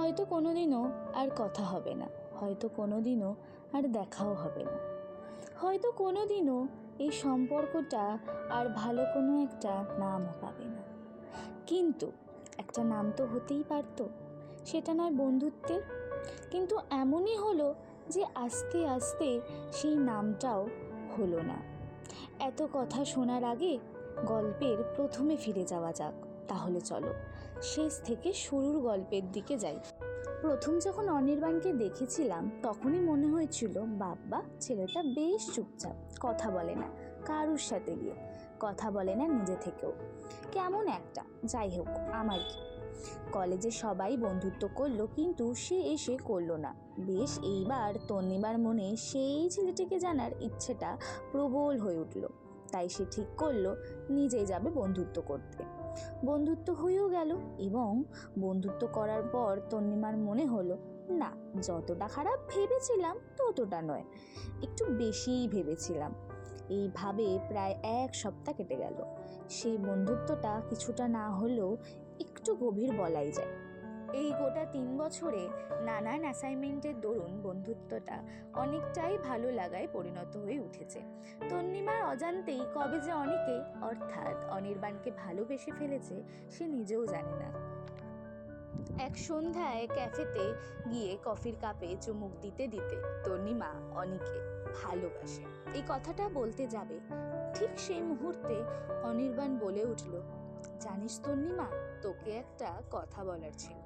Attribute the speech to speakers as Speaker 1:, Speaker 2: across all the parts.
Speaker 1: হয়তো কোনোদিনও আর কথা হবে না, হয়তো কোনোদিনও আর দেখাও হবে না, হয়তো কোনোদিনও এই সম্পর্কটা আর ভালো কোনো একটা নামও পাবে না। কিন্তু একটা নাম তো হতেই পারতো, সেটা নয় বন্ধুত্বের। কিন্তু এমনই হলো যে আস্তে আস্তে সেই নামটাও হলো না। এত কথা শোনার আগে গল্পের প্রথমে ফিরে যাওয়া যাক। তাহলে চলো শেষ থেকে শুরুর গল্পের দিকে যাই। প্রথম যখন অনির্বাণকে দেখেছিলাম তখনই মনে হয়েছিল, বাবা ছেলেটা বেশ চুপচাপ, কথা বলে না কারুর সাথে গিয়ে, কথা বলে না নিজে থেকেও, কেমন একটা। যাই হোক, আমার কি, কলেজে সবাই বন্ধুত্ব করলো কিন্তু সে এসে করলো না। বেশ, এইবার তন্নিমার মনে সেই ছেলেটিকে জানার ইচ্ছেটা প্রবল হয়ে উঠল। তাই সে ঠিক করলো নিজেই যাবে বন্ধুত্ব করতে। বন্ধুত্ব হয়েও গেল, এবং বন্ধুত্ব করার পর তন্নিমার মনে হলো, না, যতটা খারাপ ভেবেছিলাম ততটা নয়, একটু বেশিই ভেবেছিলাম। এইভাবে প্রায় 1 সপ্তাহ কেটে গেল। সেই বন্ধুত্বটা কিছুটা না হলেও একটু গভীর বলাই যায়। এই গোটা 3 বছরে নানান অ্যাসাইনমেন্টের দরুন বন্ধুত্বটা অনেকটাই ভালো লাগায় পরিণত হয়ে উঠেছে। তন্নিমার অজান্তেই কবে যে অনেকে, অর্থাৎ অনির্বাণকে ভালোবেসে ফেলেছে সে নিজেও জানে না। এক সন্ধ্যায় ক্যাফেতে গিয়ে কফির কাপে চুমুক দিতে দিতে তন্নিমা অনিকে ভালোবাসে এই কথাটা বলতে যাবে, ঠিক সেই মুহূর্তে অনির্বাণ বলে উঠল, জানিস তন্নিমা, তোকে একটা কথা বলার ছিল।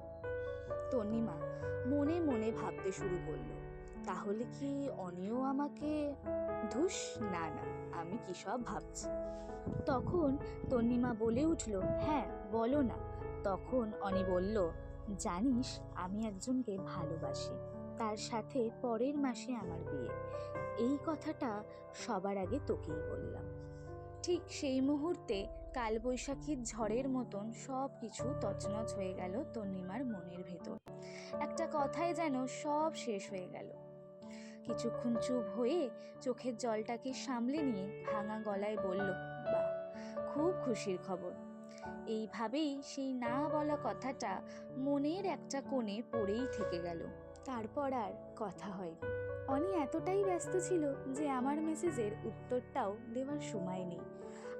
Speaker 1: তন্নিমা মনে মনে ভাবতে শুরু করলো, তাহলে কি অনিও আমাকে? ধুস, না না, আমি কি সব ভাবছি। তখন তন্নিমা বলে উঠল, হ্যাঁ বলো না। তখন অনি বলল, জানিস, আমি একজনকে ভালোবাসি, তার সাথে পরের মাসে আমার বিয়ে। এই কথাটা সবার আগে তোকেই বললাম। ঠিক সেই মুহূর্তে কালবৈশাখীর ঝড়ের মতন সব কিছু তছনছ হয়ে গেল তন্নিমার মনের ভেতর। একটা কথায় যেন সব শেষ হয়ে গেল। কিছুক্ষণ চুপ হয়ে চোখের জলটাকে সামলে নিয়ে ভাঙা গলায় বলল, বাহ, খুব খুশির খবর। এইভাবেই সেই না বলা কথাটা মনের একটা কোণে পড়েই থেকে গেল। তারপর আর কথা হয়নি। অনি এতটাই ব্যস্ত ছিল যে আমার মেসেজের উত্তরটাও দেওয়ার সময় নেই।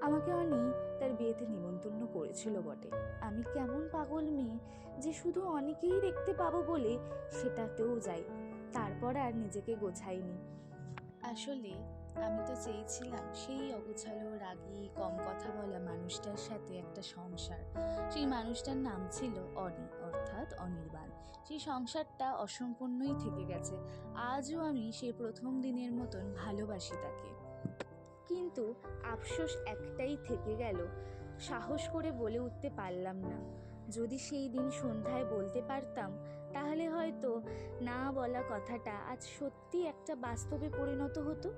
Speaker 1: আমাকে অনি তার বিয়েতে নিমন্ত্রণ করেছিল বটে। আমি কেমন পাগল মেয়ে যে শুধু অনেকেই দেখতে পাবো বলে সেটাতেও যাই। তারপর আর নিজেকে গোছাইনি। আসলে আমি তো চেয়েছিলাম সেই অগোছালো, রাগী, কম কথা বলা মানুষটার সাথে একটা সংসার। সেই মানুষটার নাম ছিল অনি, অর্থাৎ অনির্বাণ। সেই সংসারটা অসম্পূর্ণই থেকে গেছে। আজও আমি সেই প্রথম দিনের মতন ভালোবাসি তাকে। কিন্তু আফসোস একটাই থেকে গেল, সাহস করে বলে উঠতে পারলাম না। যদি সেই দিন সন্ধ্যায় বলতে পারতাম, তাহলে হয়তো না বলা কথাটা আজ সত্যি একটা বাস্তবে পরিণত হতো।